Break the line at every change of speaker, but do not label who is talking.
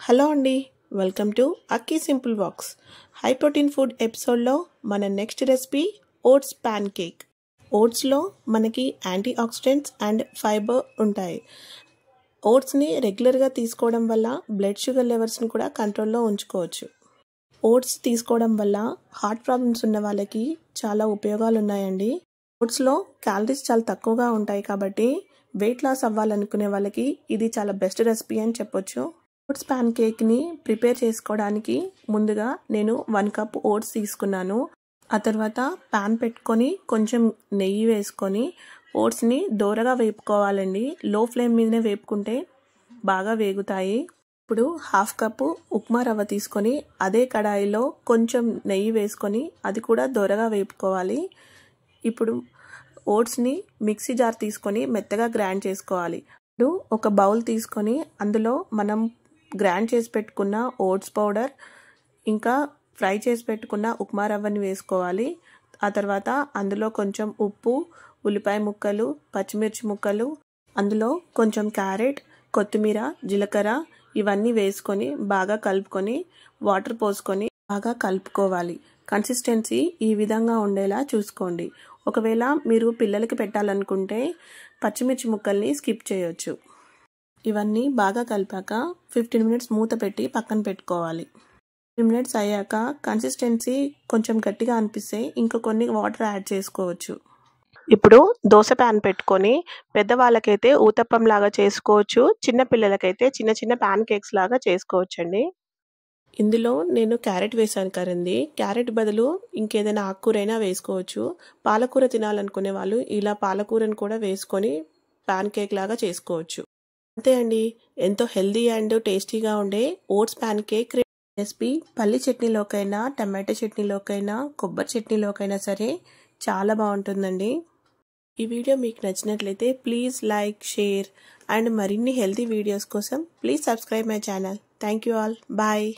Hello అండి, welcome to Akki simple walks. High protein food ఎపిసోడ్లో మన next recipe oats pancake. ఓట్స్లో మనకి యాంటీ ఆక్సిడెంట్స్ అండ్ ఫైబర్ ఉంటాయి. ఓట్స్ని రెగ్యులర్గా తీసుకోవడం వల్ల బ్లడ్ షుగర్ లెవెల్స్ని కూడా కంట్రోల్లో ఉంచుకోవచ్చు. ఓట్స్ తీసుకోవడం వల్ల హార్ట్ ప్రాబ్లమ్స్ ఉన్న వాళ్ళకి చాలా ఉపయోగాలు ఉన్నాయండి. ఓట్స్లో క్యాలరీస్ చాలా తక్కువగా ఉంటాయి కాబట్టి వెయిట్ లాస్ అవ్వాలనుకునే వాళ్ళకి ఇది చాలా బెస్ట్ రెసిపీ అని చెప్పొచ్చు. ఓట్స్ ప్యాన్ కేక్ని ప్రిపేర్ చేసుకోవడానికి ముందుగా నేను 1 కప్ ఓట్స్ తీసుకున్నాను. ఆ తర్వాత ప్యాన్ పెట్టుకొని కొంచెం నెయ్యి వేసుకొని ఓట్స్ని దోరగా వేపుకోవాలండి. లో ఫ్లేమ్ మీదనే వేపుకుంటే బాగా వేగుతాయి. ఇప్పుడు 1/2 కప్పు ఉప్మా రవ్వ తీసుకొని అదే కడాయిలో కొంచెం నెయ్యి వేసుకొని అది కూడా దోరగా వేపుకోవాలి. ఇప్పుడు ఓట్స్ని మిక్సీ జార్ తీసుకొని మెత్తగా గ్రైండ్ చేసుకోవాలి. ఇప్పుడు ఒక బౌల్ తీసుకొని అందులో మనం గ్రైండ్ చేసి పెట్టుకున్న ఓట్స్ పౌడర్ ఇంకా ఫ్రై చేసి పెట్టుకున్న ఉప్మా రవ్వని వేసుకోవాలి. ఆ తర్వాత అందులో కొంచెం ఉప్పు, ఉల్లిపాయ ముక్కలు, పచ్చిమిర్చి ముక్కలు, అందులో కొంచెం క్యారెట్, కొత్తిమీర, జీలకర్ర ఇవన్నీ వేసుకొని బాగా కలుపుకొని వాటర్ పోసుకొని బాగా కలుపుకోవాలి. కన్సిస్టెన్సీ ఈ విధంగా ఉండేలా చూసుకోండి. ఒకవేళ మీరు పిల్లలకి పెట్టాలనుకుంటే పచ్చిమిర్చి ముక్కల్ని స్కిప్ చేయొచ్చు. ఇవన్నీ బాగా కలిపాక 15 మినిట్స్ మూత పెట్టి పక్కన పెట్టుకోవాలి. 15 మినిట్స్ అయ్యాక కన్సిస్టెన్సీ కొంచెం గట్టిగా అనిపిస్తే ఇంకా కొన్ని వాటర్ యాడ్ చేసుకోవచ్చు. ఇప్పుడు దోశ ప్యాన్ పెట్టుకొని పెద్దవాళ్ళకైతే ఊతప్పం లాగా చేసుకోవచ్చు, చిన్న పిల్లలకైతే చిన్న చిన్న ప్యాన్ కేక్స్ లాగా చేసుకోవచ్చండి. ఇందులో నేను క్యారెట్ వేసాను కదండి. క్యారెట్ బదులు ఇంకేదైనా ఆకుకూరైనా వేసుకోవచ్చు. పాలకూర తినాలనుకునే వాళ్ళు ఇలా పాలకూరను కూడా వేసుకొని ప్యాన్ కేక్ లాగా చేసుకోవచ్చు. అంతే అండి, ఎంతో హెల్దీ అండ్ టేస్టీగా ఉండే ఓట్స్ ప్యాన్ కేక్ రెసిపీ పల్లి చట్నీలోకైనా, టమాటో చట్నీలోకైనా, కొబ్బరి చట్నీలోకైనా సరే చాలా బాగుంటుందండి. ఈ వీడియో మీకు నచ్చినట్లయితే ప్లీజ్ లైక్, షేర్ అండ్ మరిన్ని హెల్దీ వీడియోస్ కోసం please subscribe my channel. Thank you all. Bye.